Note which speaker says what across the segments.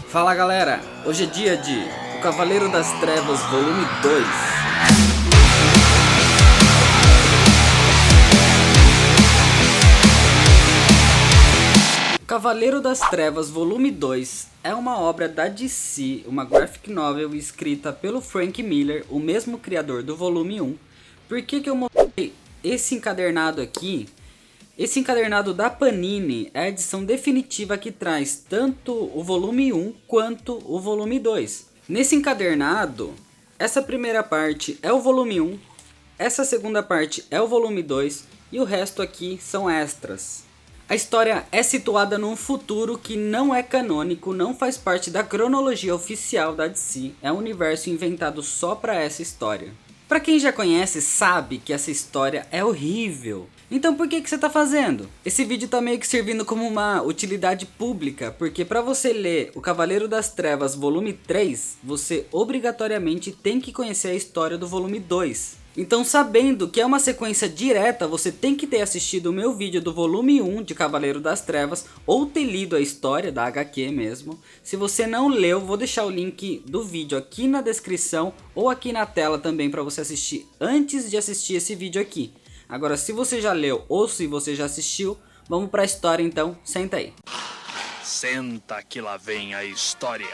Speaker 1: Fala galera, hoje é dia de O Cavaleiro das Trevas Volume 2. O Cavaleiro das Trevas Volume 2 é uma obra da DC, uma graphic novel escrita pelo Frank Miller, o mesmo criador do Volume 1. Por que eu mostrei esse encadernado aqui? Esse encadernado da Panini é a edição definitiva que traz tanto o volume 1 quanto o volume 2. Nesse encadernado, essa primeira parte é o volume 1, essa segunda parte é o volume 2 e o resto aqui são extras. A história é situada num futuro que não é canônico, não faz parte da cronologia oficial da DC, é um universo inventado só para essa história. Pra quem já conhece, sabe que essa história é horrível. Então por que você tá fazendo? Esse vídeo tá meio que servindo como uma utilidade pública, porque pra você ler O Cavaleiro das Trevas volume 3, você obrigatoriamente tem que conhecer a história do volume 2. Então, sabendo que é uma sequência direta, você tem que ter assistido o meu vídeo do volume 1 de Cavaleiro das Trevas, ou ter lido a história da HQ mesmo. Se você não leu, vou deixar o link do vídeo aqui na descrição, ou aqui na tela também para você assistir antes de assistir esse vídeo aqui. Agora, se você já leu ou se você já assistiu, vamos para a história então, senta aí.
Speaker 2: Senta que lá vem a história.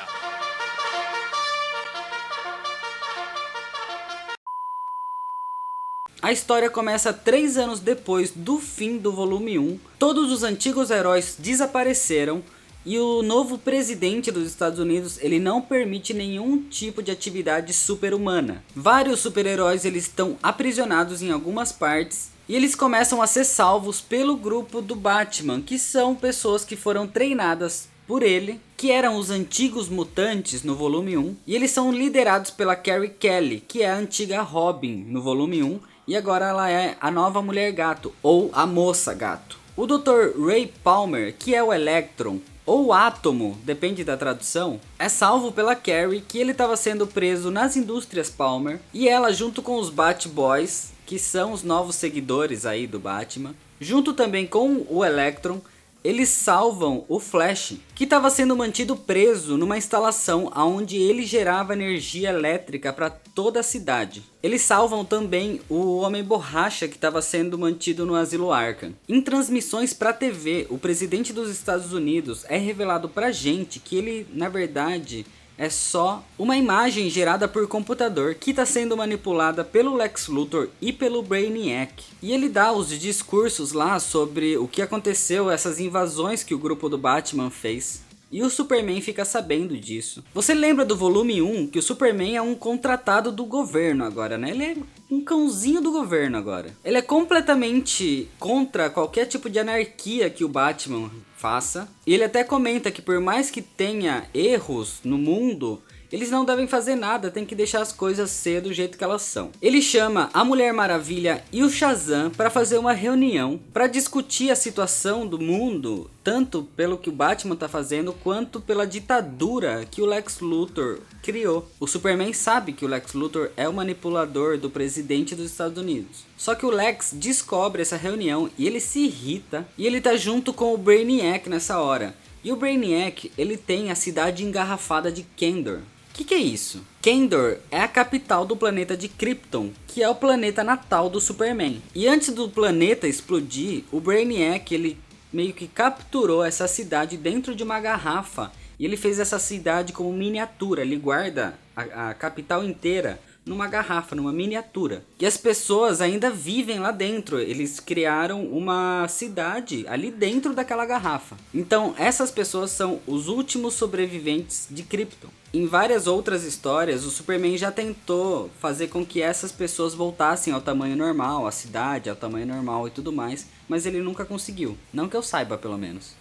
Speaker 1: A história começa 3 anos depois do fim do volume 1, todos os antigos heróis desapareceram e o novo presidente dos Estados Unidos ele não permite nenhum tipo de atividade super-humana. Vários super-heróis eles estão aprisionados em algumas partes e eles começam a ser salvos pelo grupo do Batman, que são pessoas que foram treinadas por ele, que eram os antigos mutantes no volume 1, e eles são liderados pela Carrie Kelly, que é a antiga Robin no volume 1, e agora ela é a nova Mulher Gato, ou a Moça Gato. O Dr. Ray Palmer, que é o Electron, ou Átomo, depende da tradução, é salvo pela Carrie, que ele estava sendo preso nas indústrias Palmer, e ela junto com os Batboys, que são os novos seguidores aí do Batman, junto também com o Electron, eles salvam o Flash, que estava sendo mantido preso numa instalação onde ele gerava energia elétrica para toda a cidade. Eles salvam também o Homem Borracha, que estava sendo mantido no Asilo Arkham. Em transmissões para TV, o presidente dos Estados Unidos é revelado pra gente que ele, na verdade, é só uma imagem gerada por computador que está sendo manipulada pelo Lex Luthor e pelo Brainiac. E ele dá os discursos lá sobre o que aconteceu, essas invasões que o grupo do Batman fez. E o Superman fica sabendo disso. Você lembra do volume 1 que o Superman é um contratado do governo agora, né? Ele é um cãozinho do governo agora. Ele é completamente contra qualquer tipo de anarquia que o Batman faça. E ele até comenta que por mais que tenha erros no mundo, eles não devem fazer nada, tem que deixar as coisas ser do jeito que elas são. Ele chama a Mulher Maravilha e o Shazam para fazer uma reunião para discutir a situação do mundo, tanto pelo que o Batman tá fazendo, quanto pela ditadura que o Lex Luthor criou. O Superman sabe que o Lex Luthor é o manipulador do presidente dos Estados Unidos. Só que o Lex descobre essa reunião e ele se irrita, e ele tá junto com o Brainiac nessa hora. E o Brainiac, ele tem a cidade engarrafada de Kandor. O que é isso? Kandor é a capital do planeta de Krypton, que é o planeta natal do Superman. E antes do planeta explodir, o Brainiac ele meio que capturou essa cidade dentro de uma garrafa. E ele fez essa cidade como miniatura, ele guarda a capital inteira numa garrafa, numa miniatura. E as pessoas ainda vivem lá dentro, eles criaram uma cidade ali dentro daquela garrafa. Então essas pessoas são os últimos sobreviventes de Krypton. Em várias outras histórias, o Superman já tentou fazer com que essas pessoas voltassem ao tamanho normal, a cidade ao tamanho normal e tudo mais, mas ele nunca conseguiu, não que eu saiba pelo menos.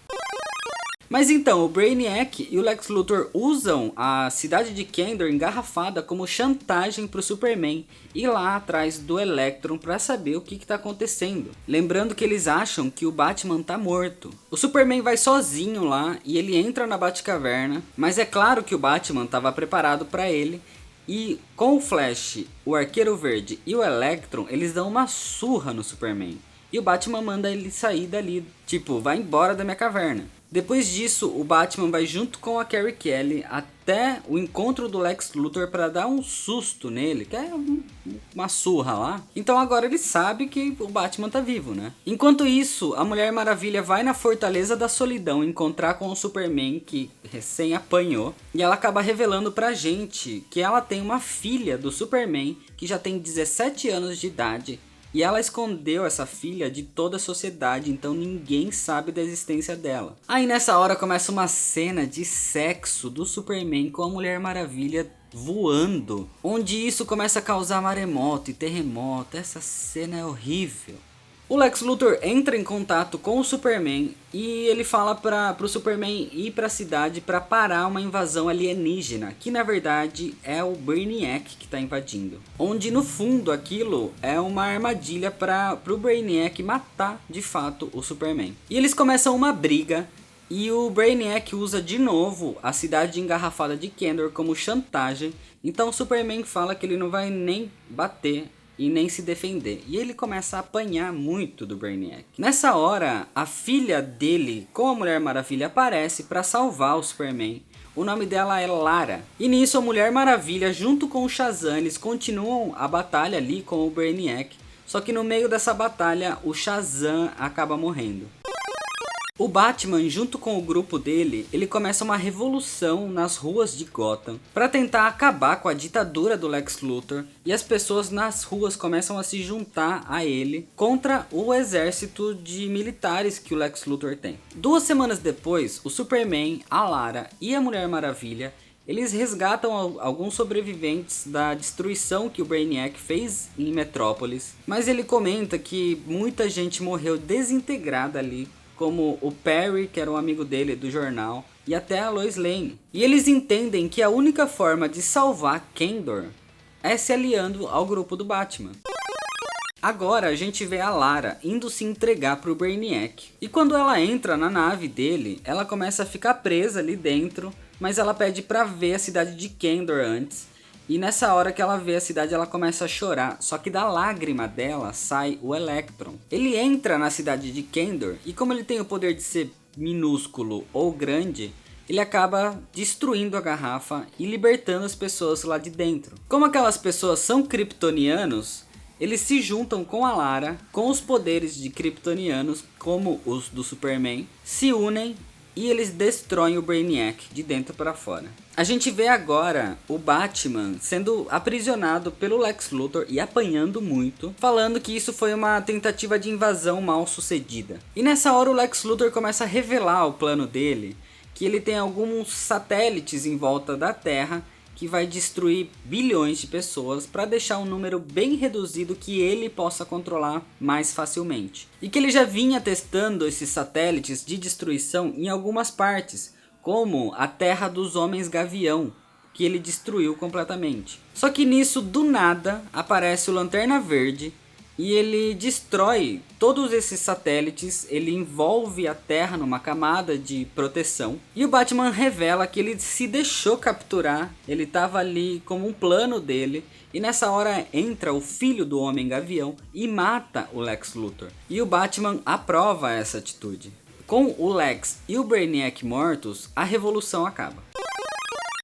Speaker 1: Mas então, o Brainiac e o Lex Luthor usam a cidade de Kandor engarrafada como chantagem para o Superman ir lá atrás do Electron para saber o que está acontecendo. Lembrando que eles acham que o Batman tá morto. O Superman vai sozinho lá e ele entra na Batcaverna, mas é claro que o Batman estava preparado para ele. E com o Flash, o Arqueiro Verde e o Electron, eles dão uma surra no Superman. E o Batman manda ele sair dali, tipo, vai embora da minha caverna. Depois disso, o Batman vai junto com a Carrie Kelly até o encontro do Lex Luthor para dar um susto nele, que é uma surra lá. Então agora ele sabe que o Batman tá vivo, né? Enquanto isso, a Mulher Maravilha vai na Fortaleza da Solidão encontrar com o Superman, que recém apanhou. E ela acaba revelando pra gente que ela tem uma filha do Superman, que já tem 17 anos de idade. E ela escondeu essa filha de toda a sociedade, então ninguém sabe da existência dela. Aí nessa hora começa uma cena de sexo do Superman com a Mulher Maravilha voando, onde isso começa a causar maremoto e terremoto. Essa cena é horrível. O Lex Luthor entra em contato com o Superman e ele fala pro Superman ir pra cidade para parar uma invasão alienígena, que na verdade é o Brainiac que tá invadindo. Onde no fundo aquilo é uma armadilha pro Brainiac matar de fato o Superman. E eles começam uma briga e o Brainiac usa de novo a cidade engarrafada de Kandor como chantagem. Então o Superman fala que ele não vai nem bater e nem se defender. E ele começa a apanhar muito do Brainiac. Nessa hora, a filha dele com a Mulher Maravilha aparece para salvar o Superman. O nome dela é Lara. E nisso a Mulher Maravilha junto com o Shazam, eles continuam a batalha ali com o Brainiac. Só que no meio dessa batalha, o Shazam acaba morrendo. O Batman, junto com o grupo dele, ele começa uma revolução nas ruas de Gotham para tentar acabar com a ditadura do Lex Luthor, e as pessoas nas ruas começam a se juntar a ele contra o exército de militares que o Lex Luthor tem. 2 semanas depois, o Superman, a Lara e a Mulher Maravilha, eles resgatam alguns sobreviventes da destruição que o Brainiac fez em Metrópolis, mas ele comenta que muita gente morreu desintegrada ali, como o Perry, que era um amigo dele do jornal, e até a Lois Lane. E eles entendem que a única forma de salvar Kandor é se aliando ao grupo do Batman. Agora a gente vê a Lara indo se entregar pro Brainiac. E quando ela entra na nave dele, ela começa a ficar presa ali dentro, mas ela pede pra ver a cidade de Kandor antes. E nessa hora que ela vê a cidade, ela começa a chorar. Só que da lágrima dela sai o Electron. Ele entra na cidade de Kandor e como ele tem o poder de ser minúsculo ou grande, ele acaba destruindo a garrafa e libertando as pessoas lá de dentro. Como aquelas pessoas são kryptonianos, eles se juntam com a Lara, com os poderes de kryptonianos, como os do Superman, se unem e eles destroem o Brainiac de dentro para fora. A gente vê agora o Batman sendo aprisionado pelo Lex Luthor e apanhando muito, falando que isso foi uma tentativa de invasão mal sucedida. E nessa hora o Lex Luthor começa a revelar o plano dele, que ele tem alguns satélites em volta da Terra que vai destruir bilhões de pessoas para deixar um número bem reduzido que ele possa controlar mais facilmente. E que ele já vinha testando esses satélites de destruição em algumas partes, como a Terra dos Homens Gavião, que ele destruiu completamente. Só que nisso, do nada, aparece o Lanterna Verde e ele destrói todos esses satélites, ele envolve a Terra numa camada de proteção. E o Batman revela que ele se deixou capturar, ele estava ali como um plano dele. E nessa hora entra o filho do Homem Gavião e mata o Lex Luthor. E o Batman aprova essa atitude. Com o Lex e o Brainiac mortos, a revolução acaba.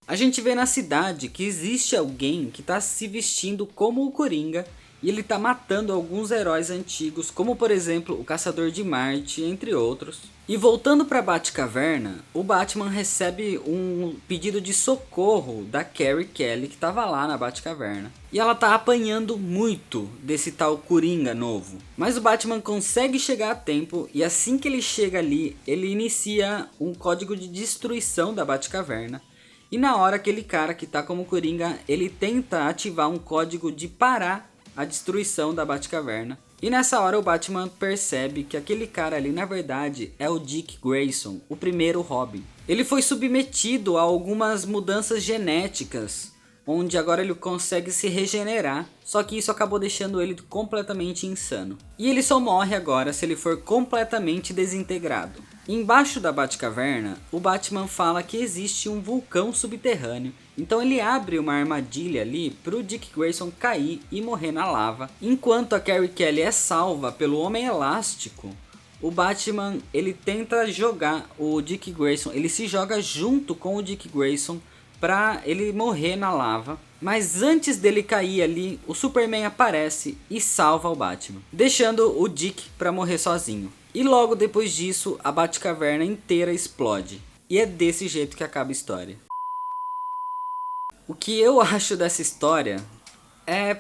Speaker 1: A gente vê na cidade que existe alguém que está se vestindo como o Coringa e ele está matando alguns heróis antigos, como por exemplo o Caçador de Marte, entre outros. E voltando para Batcaverna, o Batman recebe um pedido de socorro da Carrie Kelly, que estava lá na Batcaverna. E ela tá apanhando muito desse tal Coringa novo. Mas o Batman consegue chegar a tempo e assim que ele chega ali, ele inicia um código de destruição da Batcaverna. E na hora aquele cara que tá como Coringa, ele tenta ativar um código de parar a destruição da Batcaverna. E nessa hora o Batman percebe que aquele cara ali na verdade é o Dick Grayson, o primeiro Robin. Ele foi submetido a algumas mudanças genéticas, onde agora ele consegue se regenerar, só que isso acabou deixando ele completamente insano. E ele só morre agora se ele for completamente desintegrado. Embaixo da Batcaverna, o Batman fala que existe um vulcão subterrâneo, então ele abre uma armadilha ali pro Dick Grayson cair e morrer na lava. Enquanto a Carrie Kelly é salva pelo Homem Elástico, o Batman ele tenta jogar o Dick Grayson, ele se joga junto com o Dick Grayson pra ele morrer na lava. Mas antes dele cair ali, o Superman aparece e salva o Batman, deixando o Dick pra morrer sozinho. E logo depois disso, a Batcaverna inteira explode. E é desse jeito que acaba a história. O que eu acho dessa história é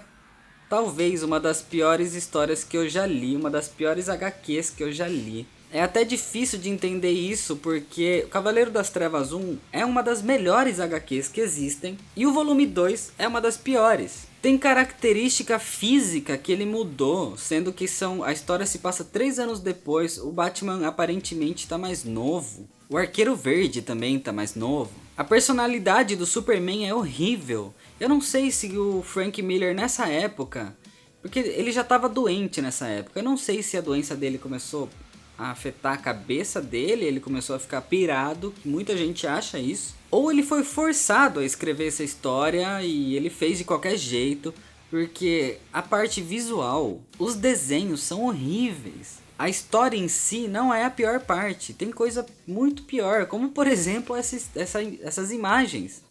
Speaker 1: talvez uma das piores histórias que eu já li, uma das piores HQs que eu já li. É até difícil de entender isso, porque o Cavaleiro das Trevas 1 é uma das melhores HQs que existem, e o volume 2 é uma das piores. Tem característica física que ele mudou, sendo que a história se passa 3 anos depois, o Batman aparentemente está mais novo. O Arqueiro Verde também está mais novo. A personalidade do Superman é horrível. Eu não sei se o Frank Miller nessa época, porque ele já estava doente nessa época, eu não sei se a doença dele começou a afetar a cabeça dele, ele começou a ficar pirado, muita gente acha isso. Ou ele foi forçado a escrever essa história e ele fez de qualquer jeito, porque a parte visual, os desenhos são horríveis. A história em si não é a pior parte, tem coisa muito pior, como por exemplo essas imagens.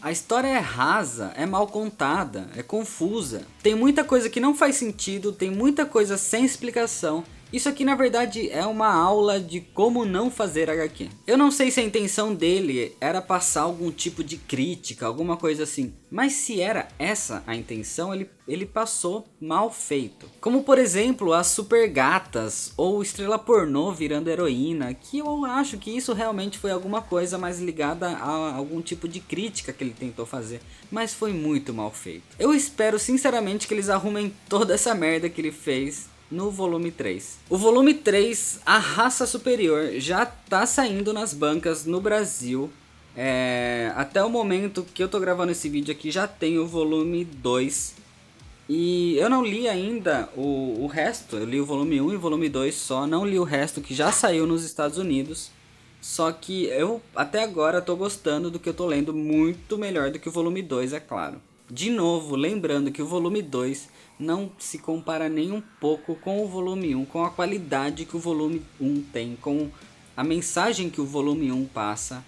Speaker 1: A história é rasa, é mal contada, é confusa. Tem muita coisa que não faz sentido, tem muita coisa sem explicação. Isso aqui na verdade é uma aula de como não fazer HQ. Eu não sei se a intenção dele era passar algum tipo de crítica, alguma coisa assim. Mas se era essa a intenção, ele passou mal feito. Como por exemplo as super gatas ou estrela pornô virando heroína. Que eu acho que isso realmente foi alguma coisa mais ligada a algum tipo de crítica que ele tentou fazer. Mas foi muito mal feito. Eu espero sinceramente que eles arrumem toda essa merda que ele fez no volume 3. O volume 3, A Raça Superior, já tá saindo nas bancas no Brasil. Até o momento que eu tô gravando esse vídeo aqui já tem o volume 2. E eu não li ainda o resto. Eu li o volume 1 e o volume 2 só. Não li o resto que já saiu nos Estados Unidos. Só que eu até agora tô gostando do que eu tô lendo, muito melhor do que o volume 2, é claro. De novo, lembrando que o volume 2 não se compara nem um pouco com o volume 1, com a qualidade que o volume 1 tem, com a mensagem que o volume 1 passa.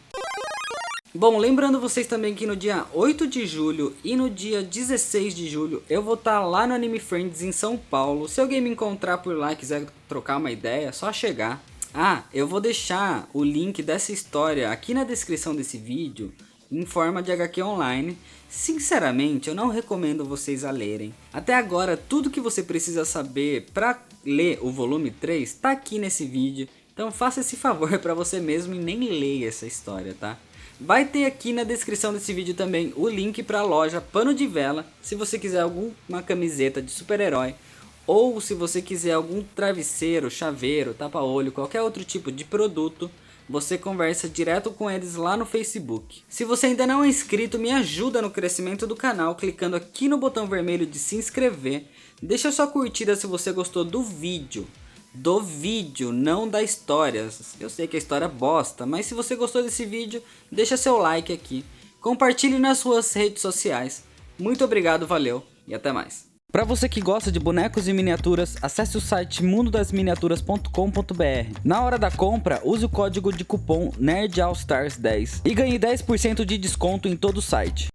Speaker 1: Bom, lembrando vocês também que no dia 8 de julho e no dia 16 de julho eu vou estar lá no Anime Friends em São Paulo. Se alguém me encontrar por lá e quiser trocar uma ideia, é só chegar. Eu vou deixar o link dessa história aqui na descrição desse vídeo, em forma de HQ online. Sinceramente, eu não recomendo vocês a lerem. Até agora, tudo que você precisa saber para ler o volume 3 tá aqui nesse vídeo. Então faça esse favor para você mesmo e nem leia essa história, tá? Vai ter aqui na descrição desse vídeo também o link para a loja Pano de Vela, se você quiser alguma camiseta de super-herói, ou se você quiser algum travesseiro, chaveiro, tapa-olho, qualquer outro tipo de produto. Você conversa direto com eles lá no Facebook. Se você ainda não é inscrito, me ajuda no crescimento do canal clicando aqui no botão vermelho de se inscrever. Deixa sua curtida se você gostou do vídeo. Do vídeo, não da história. Eu sei que a história é bosta, mas se você gostou desse vídeo, deixa seu like aqui. Compartilhe nas suas redes sociais. Muito obrigado, valeu e até mais. Para você que gosta de bonecos e miniaturas, acesse o site mundodasminiaturas.com.br. Na hora da compra, use o código de cupom NERDALLSTARS10 e ganhe 10% de desconto em todo o site.